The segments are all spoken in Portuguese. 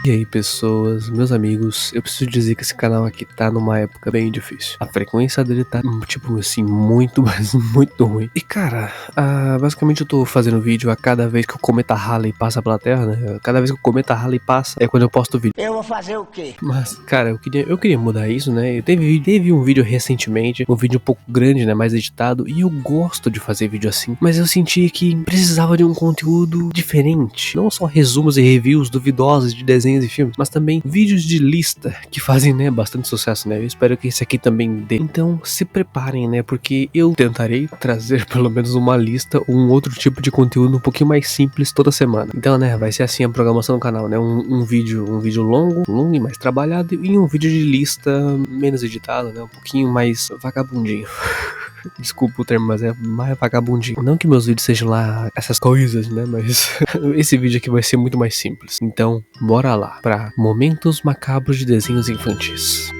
E aí pessoas, meus amigos, eu preciso dizer que esse canal aqui tá numa época bem difícil. A frequência dele tá, tipo assim, muito, mas muito ruim. E cara, basicamente eu tô fazendo vídeo a cada vez que o cometa Halley passa pela Terra, né? Cada vez que o cometa Halley passa é quando eu posto vídeo. Eu vou fazer o quê? Mas, cara, eu queria mudar isso, né? Teve um vídeo recentemente, um vídeo um pouco grande, né? Mais editado, e eu gosto de fazer vídeo assim. Mas eu senti que precisava de um conteúdo diferente. Não só resumos e reviews duvidosos de desenhos e filmes, mas também vídeos de lista que fazem, né, bastante sucesso, né? Eu espero que esse aqui também dê. Então, se preparem, né? Porque eu tentarei trazer pelo menos uma lista ou um outro tipo de conteúdo um pouquinho mais simples toda semana. Então, né, vai ser assim a programação do canal, né? Um vídeo longo e mais trabalhado, e um vídeo de lista menos editado, né? Um pouquinho mais vagabundinho. Desculpa o termo, mas é mais vagabundinho. Não que meus vídeos sejam lá essas coisas, né? Mas esse vídeo aqui vai ser muito mais simples. Então, bora lá para momentos macabros de desenhos infantis.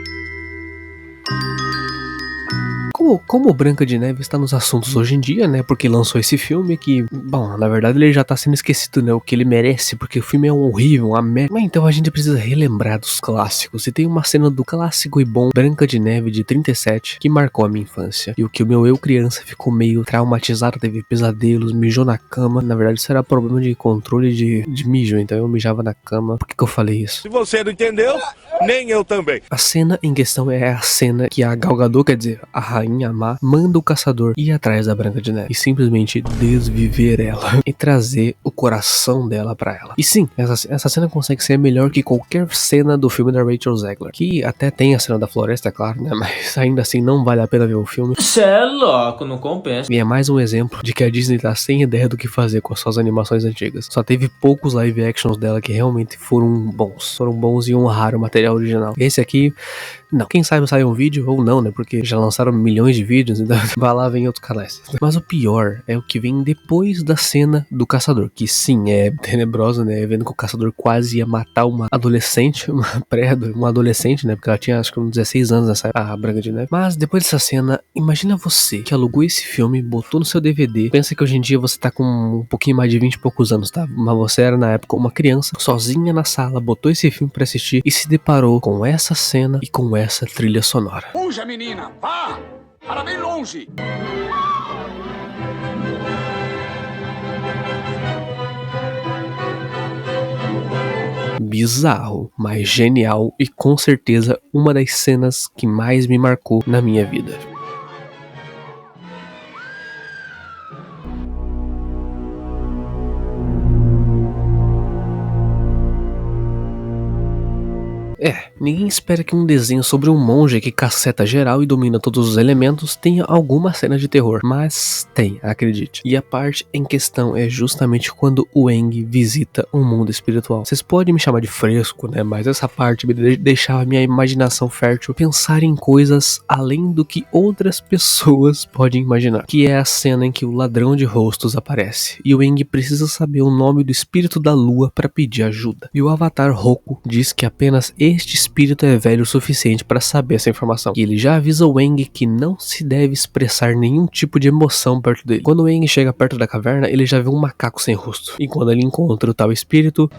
Como Branca de Neve está nos assuntos hoje em dia, né? Porque lançou esse filme que, bom, na verdade ele já tá sendo esquecido, né? O que ele merece, porque o filme é horrível, uma merda. Mas então a gente precisa relembrar dos clássicos. E tem uma cena do clássico e bom Branca de Neve de 37 que marcou a minha infância. E o que o meu eu criança ficou meio traumatizado, teve pesadelos, mijou na cama. Na verdade isso era problema de controle de mijo, então eu mijava na cama. Por que eu falei isso? Se você não entendeu, nem eu também. A cena em questão é a cena que a Gal Gadot, quer dizer, a rainha Má, manda o caçador ir atrás da Branca de Neve e simplesmente desviver ela e trazer o coração dela pra ela. E sim, essa cena consegue ser melhor que qualquer cena do filme da Rachel Zegler, que até tem a cena da floresta, é claro, né? Mas ainda assim não vale a pena ver o filme. Cê é louco, não compensa. E é mais um exemplo de que a Disney tá sem ideia do que fazer com as suas animações antigas. Só teve poucos live actions dela que realmente foram bons e honraram o material original. Esse aqui, não. Quem sabe sai um vídeo ou não, né? Porque já lançaram milhões de vídeos, então vai lá, vem outros canais. Mas o pior é o que vem depois da cena do caçador, que sim, é tenebrosa, né? Vendo que o caçador quase ia matar uma adolescente, uma adolescente, né? Porque ela tinha acho que uns 16 anos nessa a Branca de Neve. Mas depois dessa cena, imagina você que alugou esse filme, botou no seu DVD. Pensa que hoje em dia você tá com um pouquinho mais de 20 e poucos anos, tá? Mas você era na época uma criança, sozinha na sala, botou esse filme pra assistir e se deparou com essa cena e com essa trilha sonora. Fuja, menina! Vá! Para bem longe! Bizarro, mas genial e com certeza uma das cenas que mais me marcou na minha vida. Ninguém espera que um desenho sobre um monge que caceta geral e domina todos os elementos tenha alguma cena de terror, mas tem, acredite. E a parte em questão é justamente quando o Aang visita um mundo espiritual. Vocês podem me chamar de fresco, né, mas essa parte me deixava minha imaginação fértil pensar em coisas além do que outras pessoas podem imaginar. Que é a cena em que o ladrão de rostos aparece, e o Aang precisa saber o nome do espírito da lua para pedir ajuda. E o Avatar Roku diz que apenas este espírito é velho o suficiente para saber essa informação. E ele já avisa o Aang que não se deve expressar nenhum tipo de emoção perto dele. Quando o Aang chega perto da caverna, ele já vê um macaco sem rosto. E quando ele encontra o tal espírito...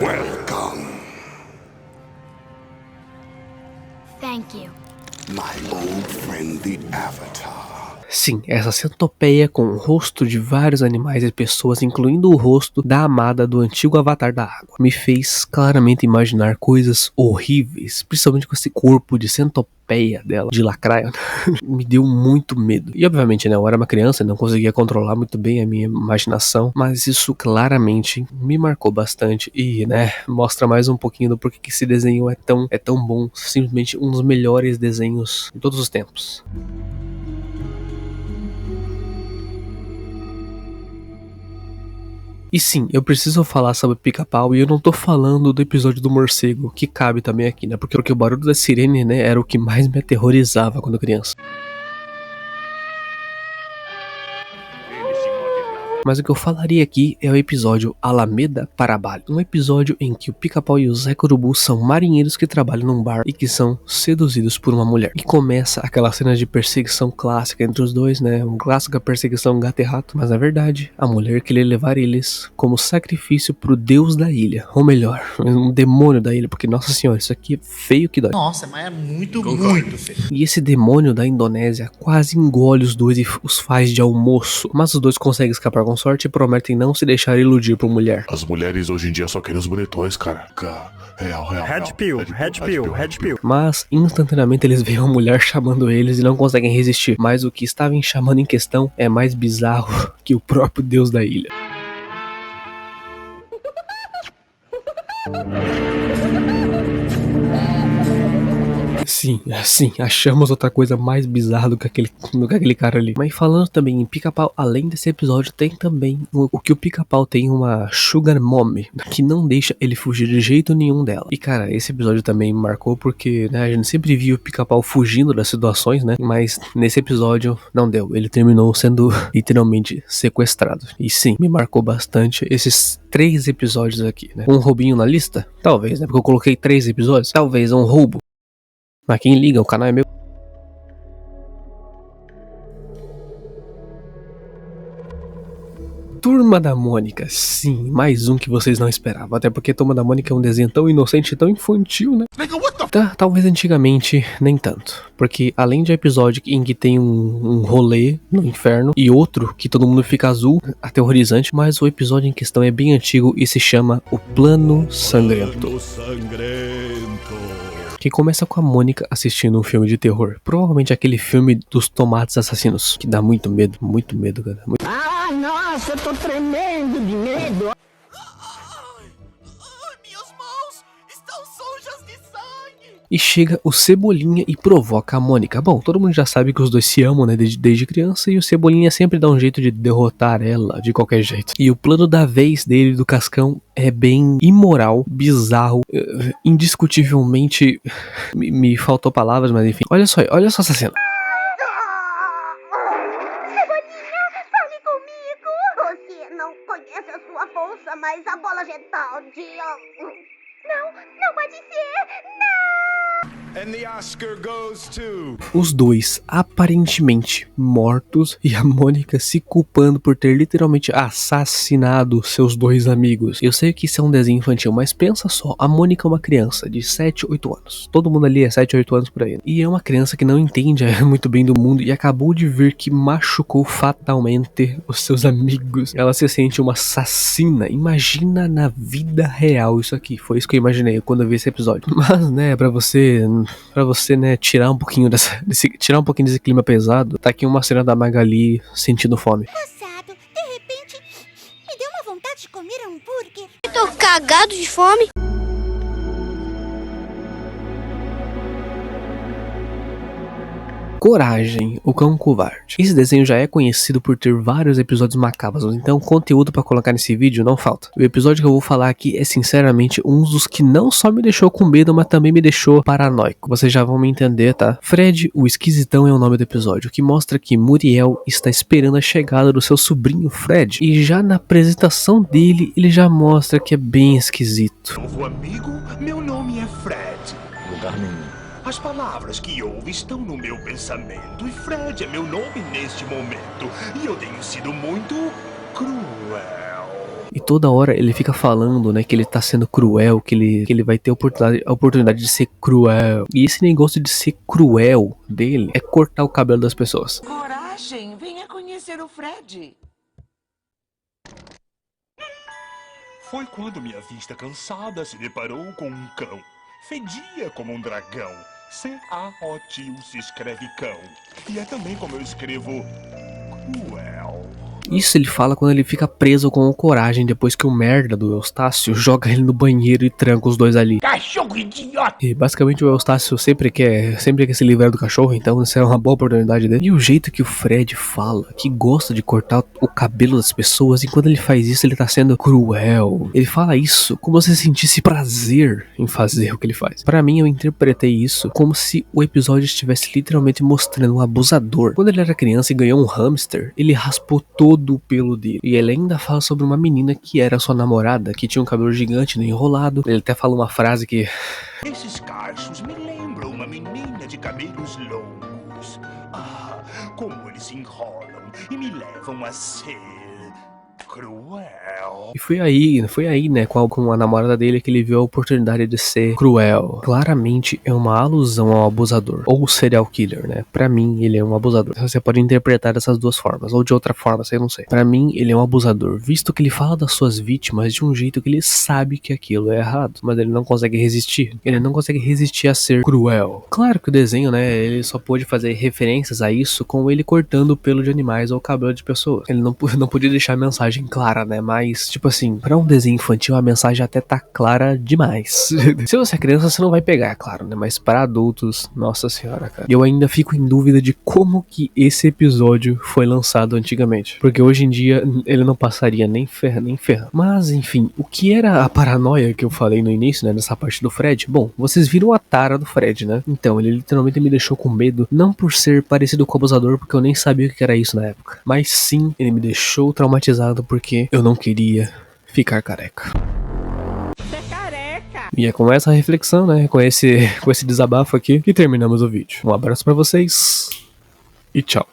Welcome, Thank you. my old friend the Avatar. Sim, essa centopeia com o rosto de vários animais e pessoas, incluindo o rosto da amada do antigo Avatar da Água, me fez claramente imaginar coisas horríveis, principalmente com esse corpo de centopeia dela, de lacraia. Me deu muito medo. E obviamente, né, eu era uma criança e não conseguia controlar muito bem a minha imaginação, mas isso claramente me marcou bastante e, né, mostra mais um pouquinho do porquê que esse desenho é tão bom, simplesmente um dos melhores desenhos de todos os tempos. E sim, eu preciso falar sobre Pica-Pau e eu não tô falando do episódio do morcego, que cabe também aqui, né? Porque o barulho da sirene, né, era o que mais me aterrorizava quando criança. Mas o que eu falaria aqui é o episódio Alameda Parabalho. Um episódio em que o Pica-Pau e o Zé Corubu são marinheiros que trabalham num bar e que são seduzidos por uma mulher. E começa aquela cena de perseguição clássica entre os dois, né? Uma clássica perseguição gato e rato. Mas na verdade, a mulher queria levar eles como sacrifício pro deus da ilha. Ou melhor, um demônio da ilha. Porque, nossa senhora, isso aqui é feio que dói. Nossa, mas é muito feio. E esse demônio da Indonésia quase engole os dois e os faz de almoço. Mas os dois conseguem escapar com sorte e prometem não se deixar iludir por mulher. As mulheres hoje em dia só querem os bonitões, cara. Real. Red pill. Mas instantaneamente eles veem uma mulher chamando eles e não conseguem resistir. Mas o que estava em chamando em questão é mais bizarro que o próprio deus da ilha. Sim, achamos outra coisa mais bizarra do que aquele cara ali. Mas falando também em Pica-Pau, além desse episódio, tem também o que o Pica-Pau tem uma Sugar Mommy, que não deixa ele fugir de jeito nenhum dela. E cara, esse episódio também me marcou porque, né, a gente sempre viu o Pica-Pau fugindo das situações, né, mas nesse episódio não deu, ele terminou sendo literalmente sequestrado. E sim, me marcou bastante esses 3 episódios aqui, né. Um roubinho na lista? Talvez, né, porque eu coloquei 3 episódios, talvez um roubo. Mas quem liga, o canal é meu. Turma da Mônica, sim, mais um que vocês não esperavam. Até porque Turma da Mônica é um desenho tão inocente e tão infantil, né? Talvez antigamente nem tanto. Porque além de episódio em que tem um rolê no inferno e outro que todo mundo fica azul, aterrorizante, mas o episódio em questão é bem antigo e se chama O Plano Sangrento. Que começa com a Mônica assistindo um filme de terror. Provavelmente aquele filme dos tomates assassinos. Que dá muito medo, cara. Ah, nossa, eu tô tremendo de medo. Minhas mãos estão sujas de sangue. E chega o Cebolinha e provoca a Mônica. Bom, todo mundo já sabe que os dois se amam, né, desde criança. E o Cebolinha sempre dá um jeito de derrotar ela de qualquer jeito. E o plano da vez dele, do Cascão, é bem imoral, bizarro, indiscutivelmente... me faltou palavras, mas enfim. Olha só essa cena. Cebolinha, fale comigo. Você não conhece a sua força, mas a bola retal de... Não pode ser. Não! And the Oscar goes to... Os dois aparentemente mortos e a Mônica se culpando por ter literalmente assassinado seus dois amigos. Eu sei que isso é um desenho infantil, mas pensa só, a Mônica é uma criança de 7, 8 anos. Todo mundo ali é 7, 8 anos por aí. E é uma criança que não entende muito bem do mundo e acabou de ver que machucou fatalmente os seus amigos. Ela se sente uma assassina. Imagina na vida real isso aqui. Foi isso que eu imaginei quando eu vi esse episódio. Mas, né, pra você, né, tirar um pouquinho desse clima pesado, tá aqui uma cena da Magali sentindo fome. Cansado, de repente, me deu uma vontade de comer hambúrguer. Tô cagado de fome. Coragem, o Cão Covarde. Esse desenho já é conhecido por ter vários episódios macabros, então conteúdo pra colocar nesse vídeo não falta. O episódio que eu vou falar aqui é sinceramente um dos que não só me deixou com medo, mas também me deixou paranoico. Vocês já vão me entender, tá? Fred, o Esquisitão, é o nome do episódio, que mostra que Muriel está esperando a chegada do seu sobrinho Fred. E já na apresentação dele, ele já mostra que é bem esquisito. Novo amigo, meu nome é Fred. Lugar nenhum. As palavras que ouve estão no meu pensamento e Fred é meu nome neste momento. E eu tenho sido muito cruel. E toda hora ele fica falando, né, que ele tá sendo cruel, que ele vai ter a oportunidade de ser cruel. E esse negócio de ser cruel dele é cortar o cabelo das pessoas. Coragem, venha conhecer o Fred. Foi quando minha vista cansada se deparou com um cão. Fedia como um dragão. C-A-O-T-I-O se escreve cão. E é também como eu escrevo cruel. Isso ele fala quando ele fica preso com o Coragem depois que o merda do Eustácio joga ele no banheiro e tranca os dois ali. Cachorro idiota! E basicamente o Eustácio sempre quer se livrar do cachorro, então isso é uma boa oportunidade dele. E o jeito que o Fred fala, que gosta de cortar o cabelo das pessoas, e quando ele faz isso ele tá sendo cruel. Ele fala isso como se sentisse prazer em fazer o que ele faz. Pra mim eu interpretei isso como se o episódio estivesse literalmente mostrando um abusador. Quando ele era criança e ganhou um hamster, ele raspou todo todo o pelo dele. E ele ainda fala sobre uma menina que era sua namorada, que tinha um cabelo gigante, né, enrolado. Ele até fala uma frase que... Esses cachos me lembram uma menina de cabelos longos. Ah, como eles se enrolam e me levam a ser cruel. E foi aí, né, com a namorada dele que ele viu a oportunidade de ser cruel. Claramente é uma alusão ao abusador, ou serial killer, né? Pra mim, ele é um abusador. Você pode interpretar dessas duas formas, ou de outra forma, eu não sei. Pra mim, ele é um abusador, visto que ele fala das suas vítimas de um jeito que ele sabe que aquilo é errado, mas ele não consegue resistir. Ele não consegue resistir a ser cruel. Claro que o desenho, né, ele só pôde fazer referências a isso com ele cortando o pelo de animais ou o cabelo de pessoas. Ele não podia deixar a mensagem clara, né? Mas, tipo assim, pra um desenho infantil a mensagem até tá clara demais. Se você é criança, você não vai pegar, é claro, né? Mas para adultos, nossa senhora, cara. E eu ainda fico em dúvida de como que esse episódio foi lançado antigamente. Porque hoje em dia ele não passaria nem ferra. Mas, enfim, o que era a paranoia que eu falei no início, né? Nessa parte do Fred? Bom, vocês viram a tara do Fred, né? Então, ele literalmente me deixou com medo, não por ser parecido com o abusador, porque eu nem sabia o que era isso na época. Mas sim, ele me deixou traumatizado porque eu não queria ficar careca. E é com essa reflexão, né, com esse desabafo aqui, que terminamos o vídeo. Um abraço pra vocês e tchau.